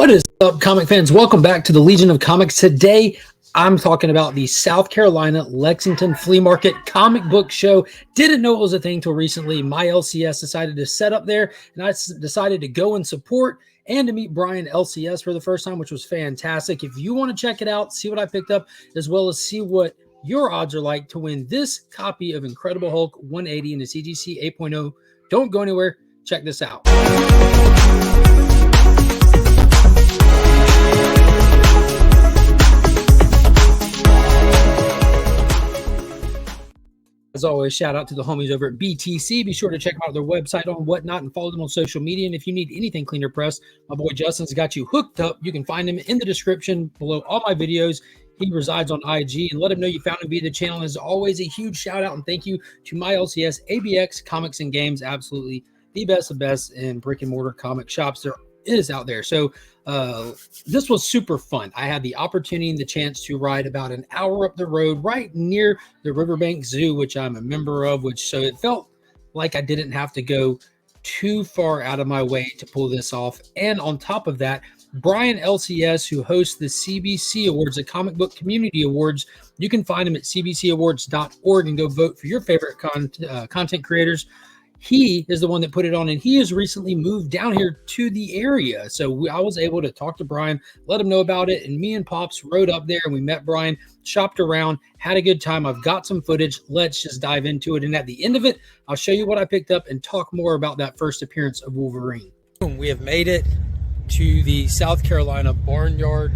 What is up, comic fans? Welcome back to the Legion of Comics. Today, I'm talking about the South Carolina Lexington Flea Market comic book show. Didn't know it was a thing till recently. My LCS decided to set up there, and I decided to go and support and to meet Brian LCS for the first time, which was fantastic. If you want to check it out, see what I picked up, as well as see what your odds are like to win this copy of Incredible Hulk 180 in the CGC 8.0, don't go anywhere. Check this out. As always, shout out to the homies over at BTC. Be sure to check out their website on whatnot and follow them on social media. And if you need anything cleaner press, my boy Justin's got you hooked up. You can find him in the description below all my videos. He resides on IG, and let him know you found him via the channel. As always, a huge shout out and thank you to my LCS, ABX, Comics and Games. Absolutely the best of best in brick and mortar comic shops there is out there. So this was super fun. I had the opportunity and the chance to ride about an hour up the road right near the Riverbank Zoo, which I'm a member of, so it felt like I didn't have to go too far out of my way to pull this off. And on top of that, Brian LCS, who hosts the CBC Awards, the Comic Book Community Awards, you can find him at cbcawards.org and go vote for your favorite content creators. He is the one that put it on, and he has recently moved down here to the area. So I was able to talk to Brian, let him know about it, and me and Pops rode up there, and we met Brian, shopped around, had a good time. I've got some footage. Let's just dive into it. And at the end of it, I'll show you what I picked up and talk more about that first appearance of Wolverine. We have made it to the South Carolina Barnyard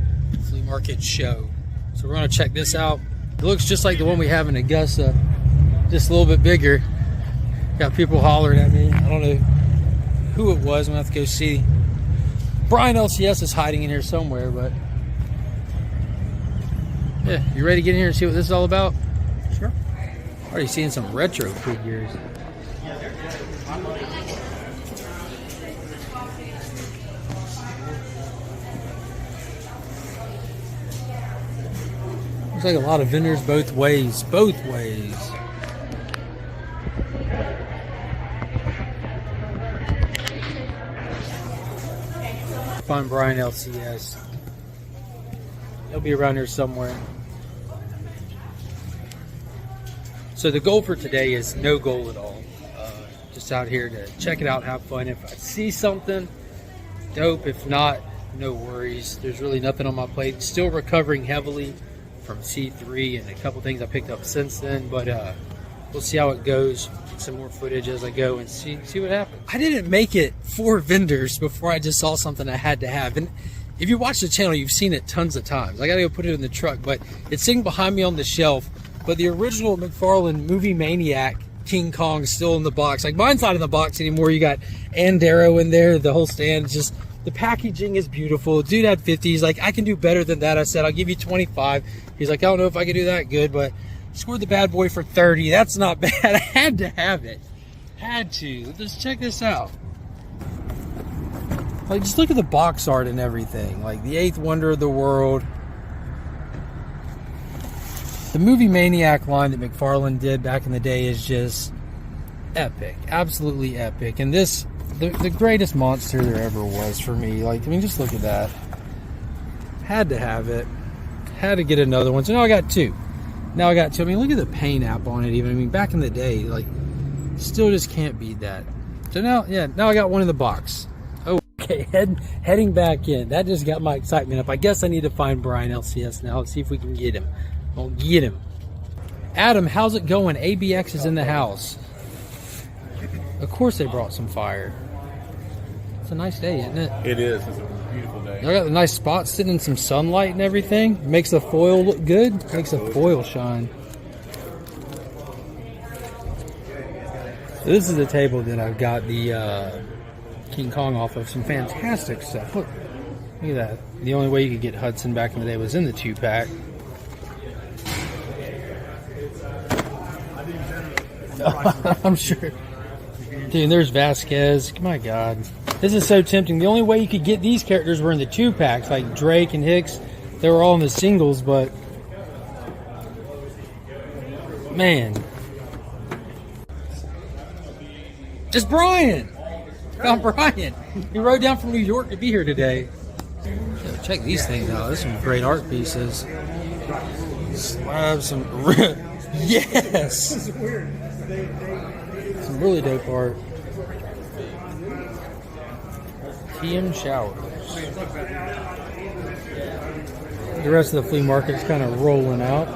Flea Market show. So we're going to check this out. It looks just like the one we have in Augusta, just a little bit bigger. Got people hollering at me. I don't know who it was. I'm going to have to go see. Brian LCS is hiding in here somewhere, but yeah, you ready to get in here and see what this is all about? Sure. Already seeing some retro figures. Looks like a lot of vendors both ways. Both ways. Find Brian LCS. He'll be around here somewhere. So the goal for today is no goal at all. Just out here to check it out, have fun. If I see something, dope. If not, no worries. There's really nothing on my plate. Still recovering heavily from C3 and a couple things I picked up since then, but we'll see how it goes. Get some more footage as I go and see what happens. I didn't make it 4 vendors before I just saw something I had to have. And if you watch the channel, you've seen it tons of times. I gotta go put it in the truck, but it's sitting behind me on the shelf. But the original McFarlane Movie Maniac King Kong is still in the box. Like, mine's not in the box anymore. You got Andaro in there, the whole stand. It's just, the packaging is beautiful. Dude had 50. He's like, I can do better than that. I said, I'll give you 25. He's like, I don't know if I can do that good, but scored the bad boy for 30. That's not bad. I had to have it. Had to. Let's check this out. Like, just look at the box art and everything. Like, the 8th wonder of the world. The Movie Maniac line that McFarlane did back in the day is just epic. Absolutely epic. And this, the greatest monster there ever was for me. Like, I mean, just look at that. Had to have it. Had to get another one. So now I got 2. Now I got 2. I mean, look at the paint app on it even. I mean, back in the day, like, still just can't beat that. So now, yeah, now I got one in the box. Oh, okay, heading back in. That just got my excitement up. I guess I need to find Brian LCS now. Let's see if we can get him. We'll get him. Adam, how's it going? ABX is in the house. Of course they brought some fire. It's a nice day, isn't it? It is. It's a beautiful day. I got the nice spot sitting in some sunlight and everything. Makes the foil look good. Makes the foil shine. So this is the table that I've got the King Kong off of. Some fantastic stuff. Look at that. The only way you could get Hudson back in the day was in the 2-pack. I'm sure. Dude, there's Vasquez. My God. This is so tempting. The only way you could get these characters were in the 2-packs, like Drake and Hicks. They were all in the singles, but man. It's Brian. Found Brian. He rode down from New York to be here today. Yo, check these things out. There's some great art pieces. Slabs, some yes, some really dope art. TM Showers. The rest of the flea market's kind of rolling out.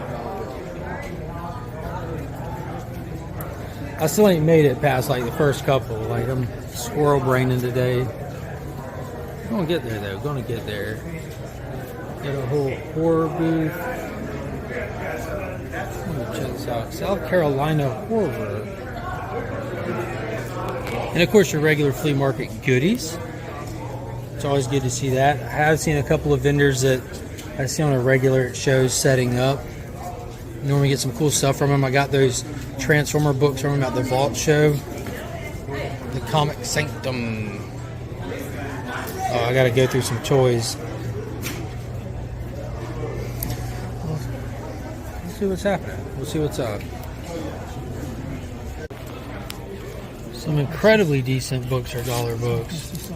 I still ain't made it past like the first couple. Like I'm squirrel braining today. Gonna get there though. Gonna get there. Got a whole horror booth. Let me check this out. South Carolina horror. And of course your regular flea market goodies. It's always good to see that. I have seen a couple of vendors that I see on a regular at shows setting up. Normally get some cool stuff from them. I got those Transformer books from them at the Vault show. The Comic Sanctum. Oh, I gotta go through some toys. Let's see what's happening. We'll see what's up. Some incredibly decent books are dollar books.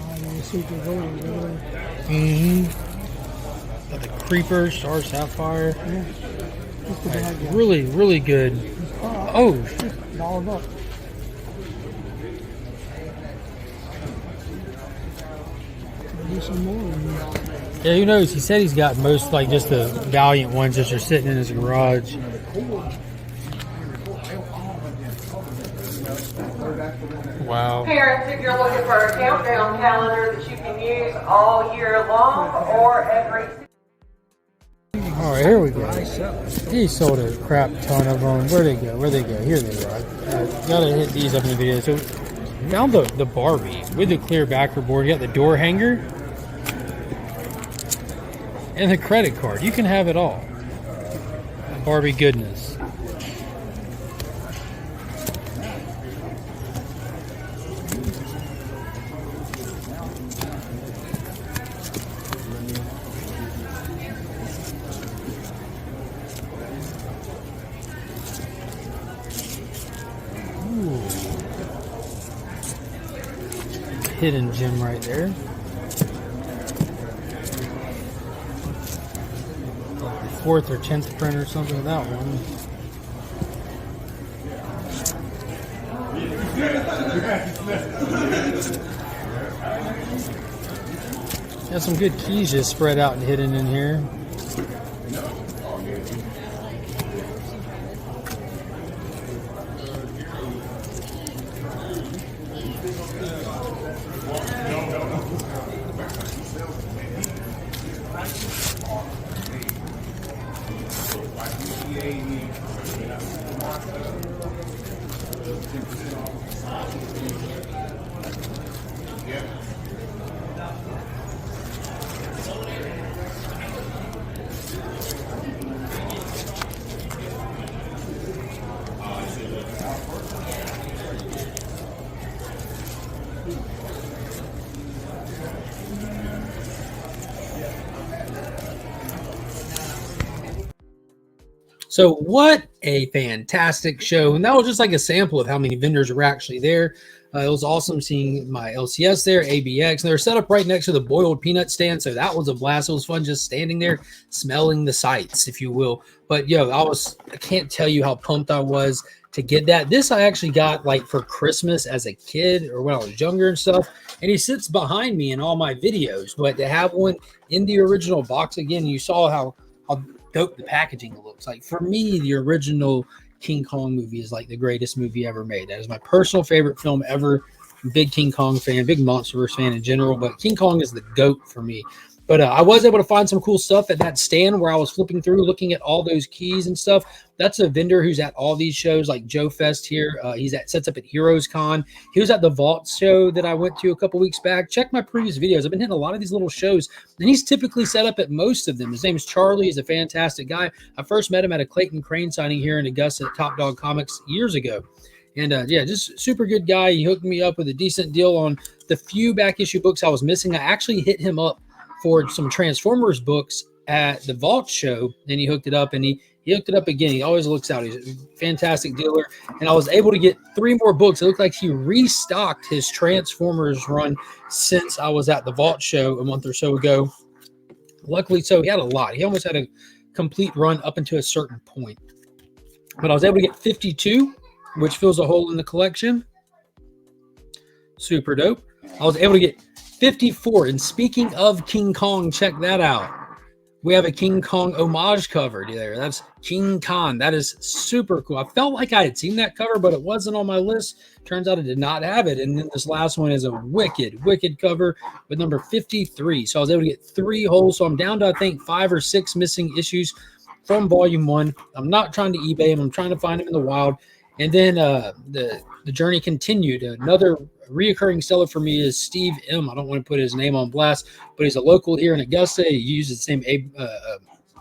Got the Creeper, Star Sapphire. Right, really, really good. Oh, $1. Yeah, who knows? He said he's got most, like, just the Valiant ones that are sitting in his garage. Wow. Parents, if you're looking for a countdown calendar that you can use all year long or every... All right, here we go. He sold a crap ton of them. Where'd they go? Where'd they go? Here they go. I gotta hit these up in the video. So, found the Barbie with the clear backer board. You got the door hanger and the credit card. You can have it all. Barbie goodness. Hidden gem right there. Fourth or 10th print or something with that one. Got some good keys just spread out and hidden in here. So what a fantastic show. And that was just like a sample of how many vendors were actually there. It was awesome seeing my LCS there, ABX. And they were set up right next to the boiled peanut stand. So that was a blast. It was fun just standing there, smelling the sights, if you will. But yo, I can't tell you how pumped I was to get that. This I actually got like for Christmas as a kid or when I was younger and stuff. And he sits behind me in all my videos. But to have one in the original box, again, you saw how dope the packaging looks. Like for me, the original King Kong movie is like the greatest movie ever made. That is my personal favorite film ever. Big King Kong fan, big Monsterverse fan in general, but King Kong is the GOAT for me. But I was able to find some cool stuff at that stand where I was flipping through, looking at all those keys and stuff. That's a vendor who's at all these shows like Joe Fest here. Sets up at Heroes Con. He was at the Vault show that I went to a couple weeks back. Check my previous videos. I've been hitting a lot of these little shows, and he's typically set up at most of them. His name is Charlie. He's a fantastic guy. I first met him at a Clayton Crane signing here in Augusta at Top Dog Comics years ago. And yeah, just super good guy. He hooked me up with a decent deal on the few back issue books I was missing. I actually hit him up for some Transformers books at the Vault show, and he hooked it up, and he hooked it up again. He always looks out. He's a fantastic dealer, and I was able to get 3 more books. It looked like he restocked his Transformers run since I was at the Vault show a month or so ago. Luckily, so he had a lot. He almost had a complete run up until a certain point. But I was able to get 52, which fills a hole in the collection. Super dope. I was able to get 54. And speaking of King Kong, check that out. We have a King Kong homage cover there. That's King Kong. That is super cool. I felt like I had seen that cover, but it wasn't on my list. Turns out I did not have it. And then this last one is a wicked cover with number 53. So I was able to get 3 holes. So I'm down to, I think, 5 or 6 missing issues from volume 1. I'm not trying to eBay them. I'm trying to find them in the wild. And then the journey continued. Another reoccurring seller for me is Steve M. I don't want to put his name on blast, but he's a local here in Augusta. He uses the same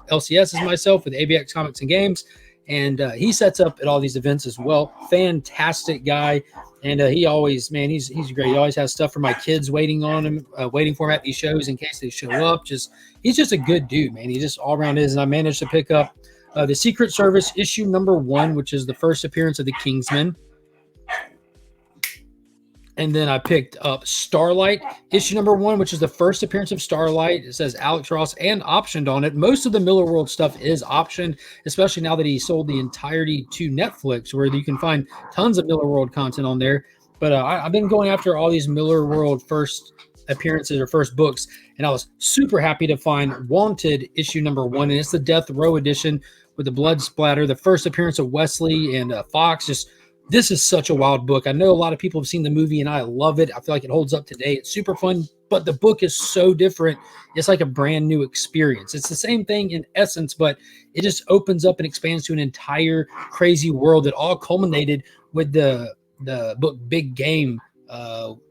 LCS as myself with ABX Comics and Games, and he sets up at all these events as well. Fantastic guy, and he always, man, he's great. He always has stuff for my kids waiting on him, waiting for him at these shows in case they show up. He's just a good dude, man. He just all around is, and I managed to pick up the Secret Service issue number 1, which is the first appearance of the Kingsmen. And then I picked up Starlight issue number 1, which is the first appearance of Starlight. It says Alex Ross and optioned on it. Most of the Miller World stuff is optioned, especially now that he sold the entirety to Netflix, where you can find tons of Miller World content on there. But I've been going after all these Miller World first appearances or first books, and I was super happy to find Wanted issue number 1, and it's the Death Row edition with the blood splatter, the first appearance of Wesley and Fox. This is such a wild book. I know a lot of people have seen the movie, and I love it. I feel like it holds up today. It's super fun, but the book is so different. It's like a brand new experience. It's the same thing in essence, but it just opens up and expands to an entire crazy world that all culminated with the book Big Game.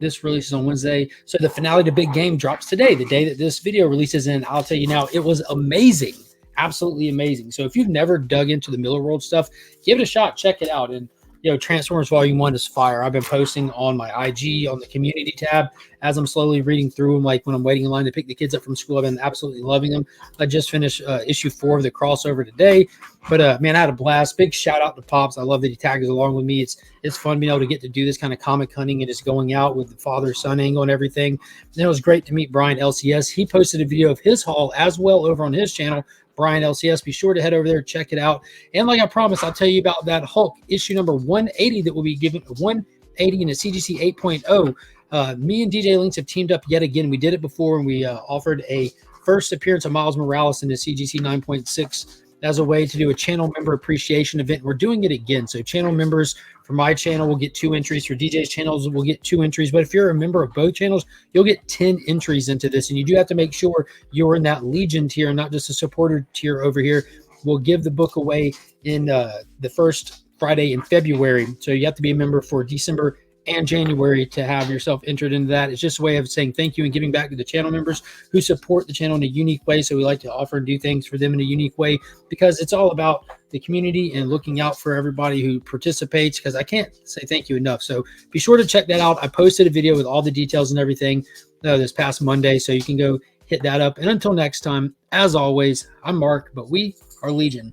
This releases on Wednesday. So the finale to Big Game drops today, the day that this video releases. And I'll tell you now, it was amazing. Absolutely amazing. So if you've never dug into the Miller World stuff, give it a shot. Check it out. And Transformers Volume 1 is fire. I've been posting on my IG on the community tab as I'm slowly reading through them. Like when I'm waiting in line to pick the kids up from school, I've been absolutely loving them. I just finished issue 4 of the crossover today. But man, I had a blast. Big shout out to Pops. I love that he tags along with me. It's fun being able to get to do this kind of comic hunting and just going out with the father-son angle and everything. And it was great to meet Brian LCS. He posted a video of his haul as well over on his channel, Brian LCS. Be sure to head over there, check it out. And like I promised, I'll tell you about that Hulk issue number 180 that will be given 180 in a CGC 8.0. Me and DJ Links have teamed up yet again. We did it before, and we offered a first appearance of Miles Morales in the CGC 9.6 as a way to do a channel member appreciation event. We're doing it again. So channel members for my channel will get 2 entries. For DJ's channels, will get 2 entries. But if you're a member of both channels, you'll get 10 entries into this. And you do have to make sure you're in that Legion tier, not just a supporter tier over here. We'll give the book away in the first Friday in February. So you have to be a member for December and January to have yourself entered into that. It's just a way of saying thank you and giving back to the channel members who support the channel in a unique way. So we like to offer and do things for them in a unique way, because it's all about the community and looking out for everybody who participates, because I can't say thank you enough. So be sure to check that out. I posted a video with all the details and everything this past Monday, so you can go hit that up. And until next time, as always, I'm Mark, but we are Legion.